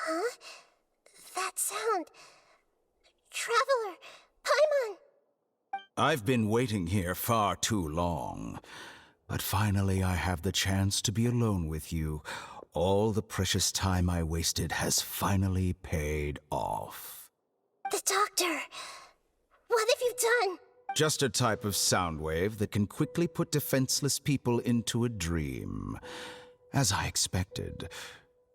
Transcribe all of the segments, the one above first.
Huh? That sound. Traveler! Paimon! I've been waiting here far too long. But finally I have the chance to be alone with you. All the precious time I wasted has finally paid off. The doctor! What have you done? Just a type of sound wave that can quickly put defenseless people into a dream. As I expected,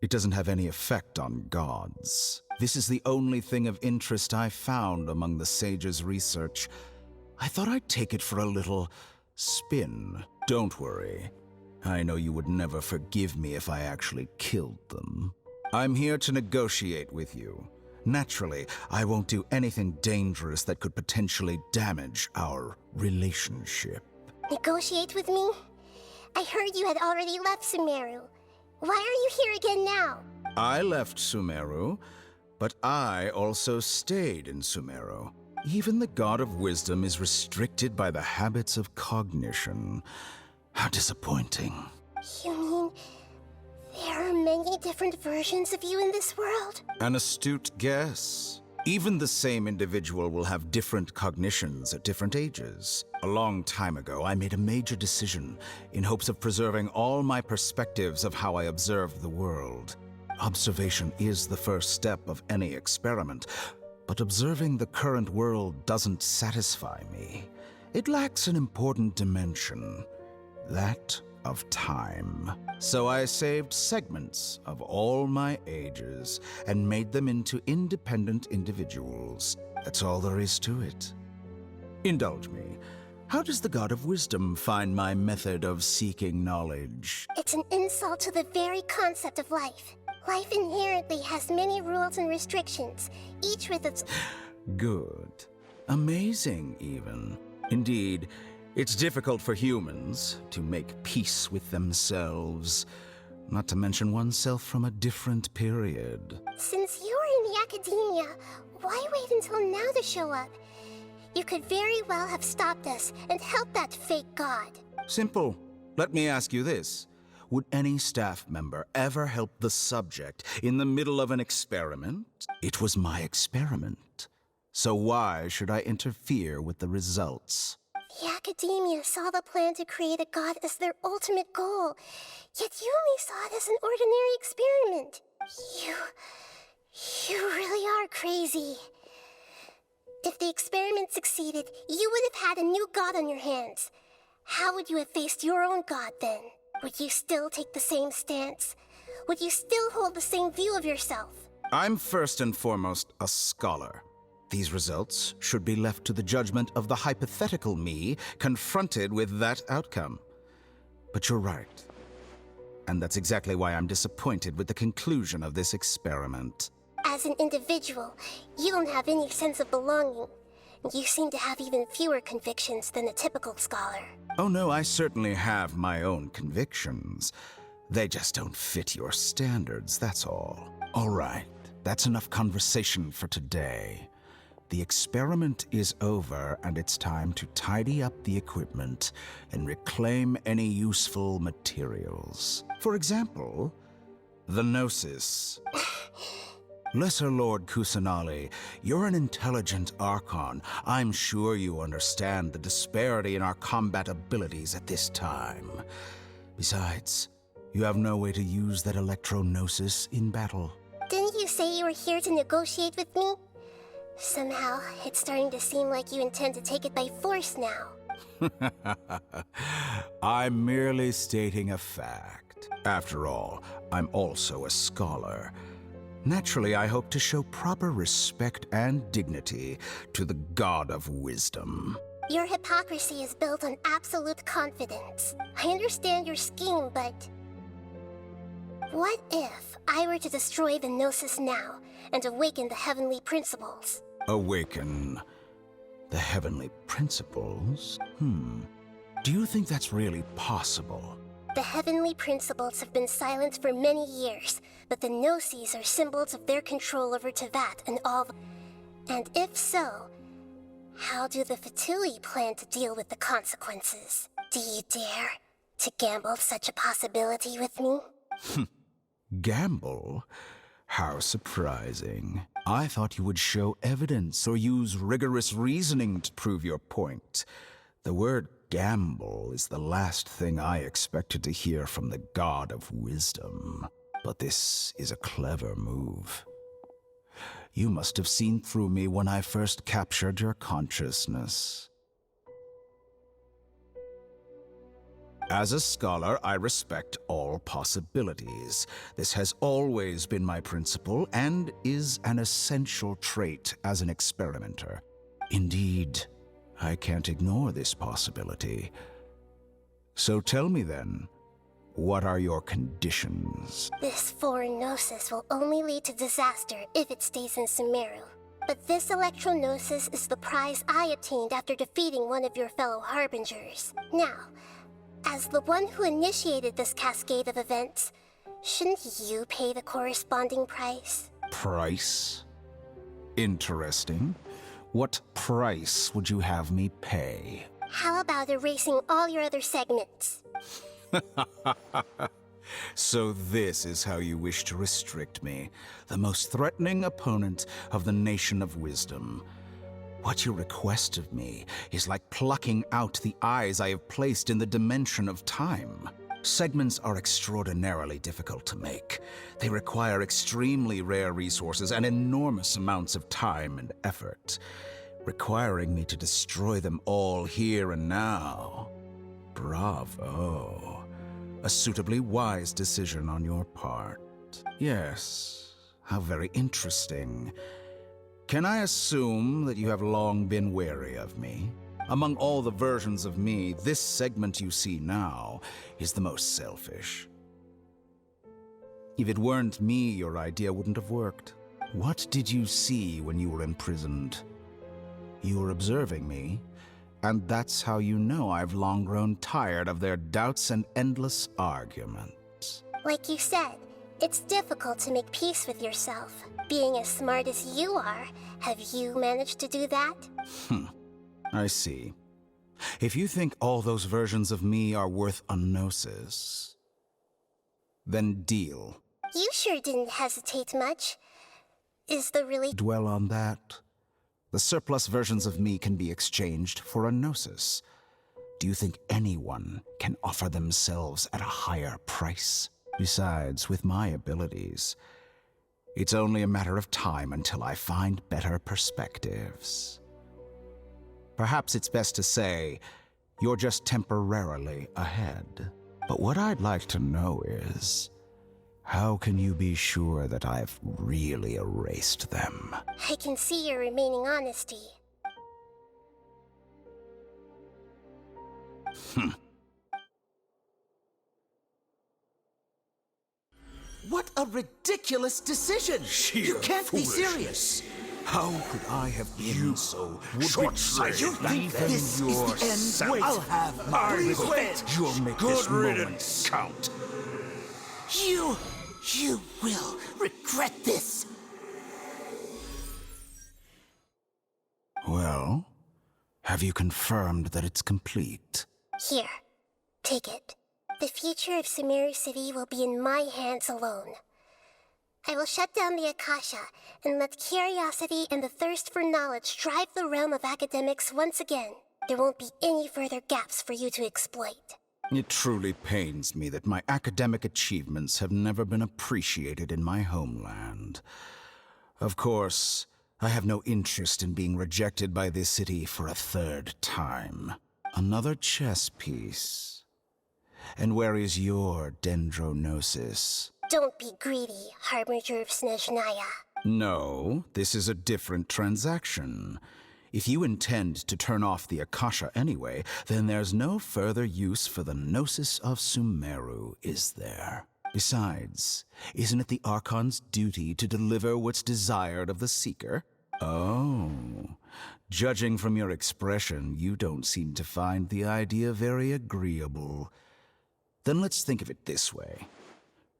it doesn't have any effect on gods. This is the only thing of interest I found among the sage's research. I thought I'd take it for a little spin. Don't worry. I know you would never forgive me if I actually killed them. I'm here to negotiate with you. Naturally, I won't do anything dangerous that could potentially damage our relationship. Negotiate with me? I heard you had already left Sumeru. Why are you here again now? I left Sumeru, but I also stayed in Sumeru. Even the God of Wisdom is restricted by the habits of cognition. How disappointing. You mean there are many different versions of you in this world? An astute guess. Even the same individual will have different cognitions at different ages. A long time ago, I made a major decision in hopes of preserving all my perspectives of how I observed the world. Observation is the first step of any experiment, but observing the current world doesn't satisfy me. It lacks an important dimension, that of time. So I saved segments of all my ages and made them into independent individuals. That's all there is to it. Indulge me. How does the God of Wisdom find my method of seeking knowledge? It's an insult to the very concept of life. Life inherently has many rules and restrictions, each with its... Good. Amazing, even. Indeed, it's difficult for humans to make peace with themselves, not to mention oneself from a different period. Since you were in the academia, why wait until now to show up? You could very well have stopped us and helped that fake god. Simple. Let me ask you this. Would any staff member ever help the subject in the middle of an experiment? It was my experiment. So why should I interfere with the results? The academia saw the plan to create a god as their ultimate goal, yet you only saw it as an ordinary experiment. You really are crazy. If the experiment succeeded, you would have had a new god on your hands. How would you have faced your own god then? Would you still take the same stance? Would you still hold the same view of yourself? I'm first and foremost a scholar. These results should be left to the judgment of the hypothetical me confronted with that outcome. But you're right. And that's exactly why I'm disappointed with the conclusion of this experiment. As an individual, you don't have any sense of belonging. You seem to have even fewer convictions than a typical scholar. Oh no, I certainly have my own convictions. They just don't fit your standards, that's all. All right, that's enough conversation for today. The experiment is over, and it's time to tidy up the equipment and reclaim any useful materials. For example, the Gnosis. Lesser Lord Kusanali, you're an intelligent Archon. I'm sure you understand the disparity in our combat abilities at this time. Besides, you have no way to use that Electro-Gnosis in battle. Didn't you say you were here to negotiate with me? Somehow, it's starting to seem like you intend to take it by force now. I'm merely stating a fact. After all, I'm also a scholar. Naturally, I hope to show proper respect and dignity to the God of Wisdom. Your hypocrisy is built on absolute confidence. I understand your scheme, but... what if I were to destroy the Gnosis now and awaken the heavenly principles? Awaken the heavenly principles? Do you think that's really possible? The heavenly principles have been silent for many years, but the Gnosis are symbols of their control over Tevat and all. And if so, how do the Fatui plan to deal with the consequences? Do you dare to gamble such a possibility with me? Gamble? How surprising. I thought you would show evidence or use rigorous reasoning to prove your point. The word gamble is the last thing I expected to hear from the god of wisdom. But this is a clever move. You must have seen through me when I first captured your consciousness. As a scholar, I respect all possibilities. This has always been my principle and is an essential trait as an experimenter. Indeed, I can't ignore this possibility. So tell me then, what are your conditions? This foreign gnosis will only lead to disaster if it stays in Sumeru. But this electro-gnosis is the prize I obtained after defeating one of your fellow harbingers. Now, as the one who initiated this cascade of events, shouldn't you pay the corresponding price? Price? Interesting. What price would you have me pay? How about erasing all your other segments? So this is how you wish to restrict me, the most threatening opponent of the Nation of Wisdom. What you request of me is like plucking out the eyes I have placed in the dimension of time. Segments are extraordinarily difficult to make. They require extremely rare resources and enormous amounts of time and effort, requiring me to destroy them all here and now. Bravo. A suitably wise decision on your part. Yes, how very interesting. Can I assume that you have long been wary of me? Among all the versions of me, this segment you see now is the most selfish. If it weren't me, your idea wouldn't have worked. What did you see when you were imprisoned? You were observing me, and that's how you know I've long grown tired of their doubts and endless arguments. Like you said, it's difficult to make peace with yourself. Being as smart as you are, have you managed to do that? I see. If you think all those versions of me are worth a gnosis, then deal. You sure didn't hesitate much. Is the really... Dwell on that. The surplus versions of me can be exchanged for a gnosis. Do you think anyone can offer themselves at a higher price? Besides, with my abilities, it's only a matter of time until I find better perspectives. Perhaps it's best to say, you're just temporarily ahead. But what I'd like to know is, how can you be sure that I've really erased them? I can see your remaining honesty. What a ridiculous decision! You can't be serious! How could I have been so short-sighted? You think this is the end? Wait, I'll have my revenge! You'll make this moment count. You will regret this! Well, have you confirmed that it's complete? Here, take it. The future of Sumeru City will be in my hands alone. I will shut down the Akasha and let curiosity and the thirst for knowledge drive the realm of academics once again. There won't be any further gaps for you to exploit. It truly pains me that my academic achievements have never been appreciated in my homeland. Of course, I have no interest in being rejected by this city for a third time. Another chess piece. And where is your dendronosis? Don't be greedy, Harbinger of Snezhnaya. No, this is a different transaction. If you intend to turn off the Akasha anyway, then there's no further use for the Gnosis of Sumeru, is there? Besides, isn't it the Archon's duty to deliver what's desired of the Seeker? Oh, judging from your expression, you don't seem to find the idea very agreeable. Then let's think of it this way.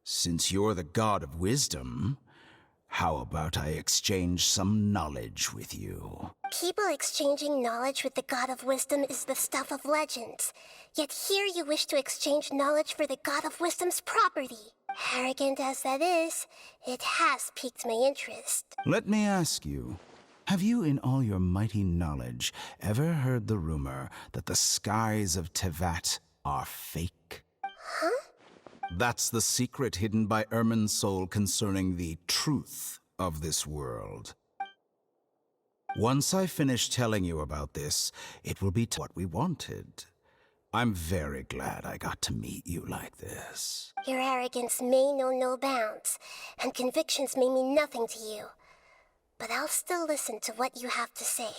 Since you're the god of wisdom, How about I exchange some knowledge with you? People exchanging knowledge with the God of Wisdom is the stuff of legends. Yet here you wish to exchange knowledge for the God of Wisdom's property. Arrogant as that is, it has piqued my interest. Let me ask you, have you in all your mighty knowledge ever heard the rumor that the skies of Tevat are fake? Huh? That's the secret hidden by Ermin's soul concerning the truth of this world. Once I finish telling you about this, it will be what we wanted. I'm very glad I got to meet you like this. Your arrogance may know no bounds, and convictions may mean nothing to you. But I'll still listen to what you have to say.